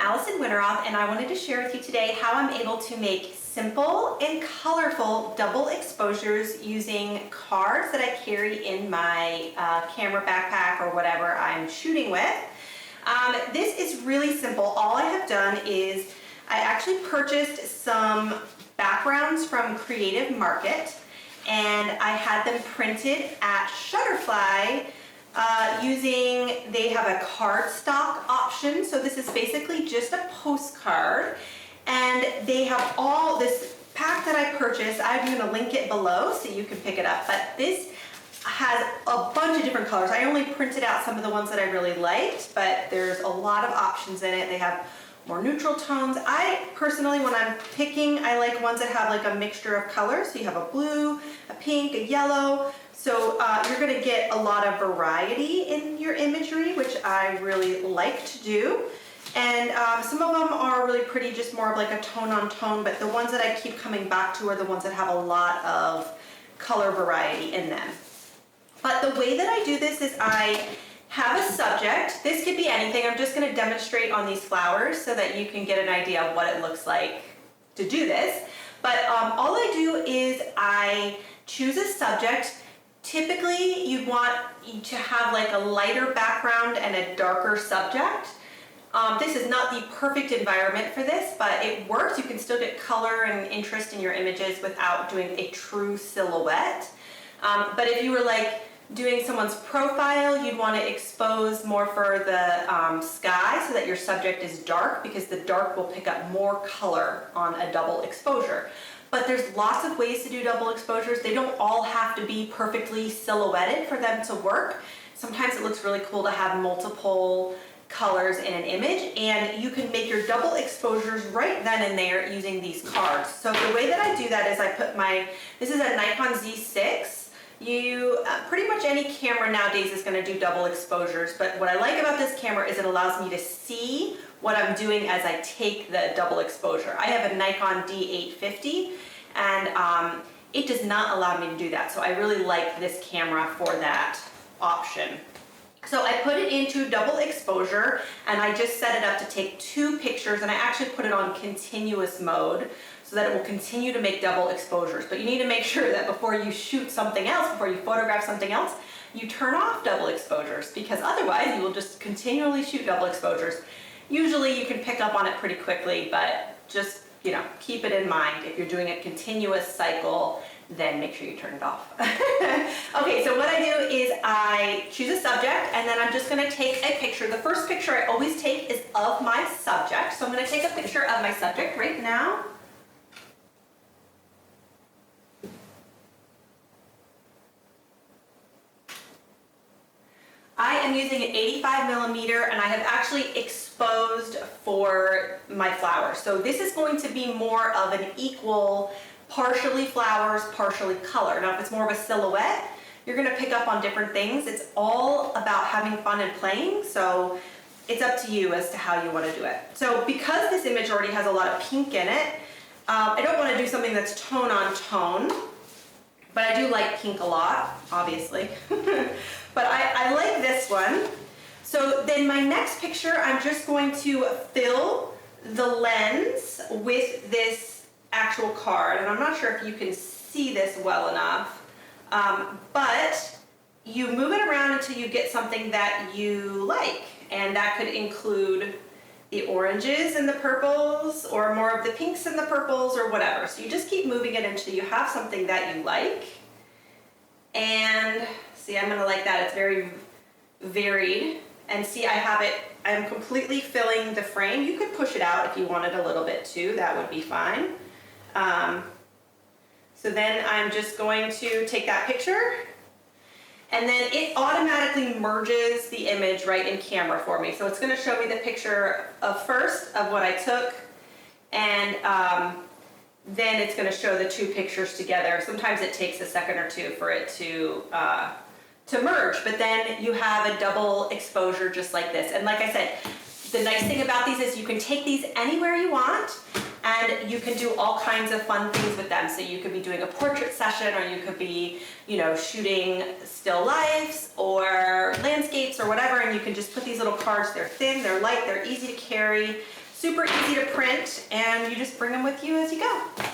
Allison Winteroth, and I wanted to share with you today how I'm able to make simple and colorful double exposures using cards that I carry in my camera backpack or whatever I'm shooting with. This is really simple. All I have done is I actually purchased some backgrounds from Creative Market, and I had them printed at Shutterfly they have a cardstock option. So this is basically just a postcard, and they have all this pack that I purchased. I'm going to link it below so you can pick it up, but this has a bunch of different colors. I only printed out some of the ones that I really liked, but there's a lot of options in it. They have more neutral tones. I personally, when I'm picking, I like ones that have like a mixture of colors. So you have a blue, a pink, a yellow. So you're going to get a lot of variety in your imagery, which I really like to do. And some of them are really pretty, just more of like a tone on tone, but the ones that I keep coming back to are the ones that have a lot of color variety in them. But the way that I do this is I have a subject. This could be anything. I'm just going to demonstrate on these flowers so that you can get an idea of what it looks like to do this. But all I do is I choose a subject. Typically, you want to have like a lighter background and a darker subject. This is not the perfect environment for this, but it works. You can still get color and interest in your images without doing a true silhouette. But if you were like doing someone's profile, you'd want to expose more for the sky so that your subject is dark, because the dark will pick up more color on a double exposure. But there's lots of ways to do double exposures. They don't all have to be perfectly silhouetted for them to work. Sometimes it looks really cool to have multiple colors in an image, and you can make your double exposures right then and there using these cards. So the way that I do that is I put this is a Nikon Z6. Pretty much any camera nowadays is going to do double exposures, but what I like about this camera is it allows me to see what I'm doing as I take the double exposure. I have a Nikon D850, and it does not allow me to do that, so I really like this camera for that option. So I put it into double exposure, and I just set it up to take 2 pictures, and I actually put it on continuous mode so that it will continue to make double exposures. But you need to make sure that before you shoot something else, before you photograph something else, you turn off double exposures, because otherwise you will just continually shoot double exposures. Usually you can pick up on it pretty quickly, but just, keep it in mind. If you're doing a continuous cycle, then make sure you turn it off. Okay, so what I do is I choose a subject, and then I'm just going to take a picture. The first picture I always take is of my subject. So I'm going to take a picture of my subject right now. I am using an 85mm, and I have actually exposed for my flowers. So this is going to be more of an equal, partially flowers, partially color. Now if it's more of a silhouette, you're going to pick up on different things. It's all about having fun and playing, so it's up to you as to how you want to do it. So because this image already has a lot of pink in it, I don't want to do something that's tone on tone, but I do like pink a lot, obviously. But I like this one. So then my next picture, I'm just going to fill the lens with this actual card. And I'm not sure if you can see this well enough, but you move it around until you get something that you like. And that could include the oranges and the purples, or more of the pinks and the purples, or whatever. So you just keep moving it until you have something that you like. And see, I'm going to like that. It's very varied. And see, I'm completely filling the frame. You could push it out if you wanted a little bit too. That would be fine. So then I'm just going to take that picture, and then it automatically merges the image right in camera for me. So it's going to show me the picture first of what I took, and then it's going to show the 2 pictures together. Sometimes it takes a second or 2 for it to merge, but then you have a double exposure just like this. And like I said, the nice thing about these is you can take these anywhere you want, and you can do all kinds of fun things with them. So you could be doing a portrait session, or you could be, shooting still lifes or landscapes or whatever, and you can just put these little cards. They're thin, they're light, they're easy to carry. super easy to print, and you just bring them with you as you go.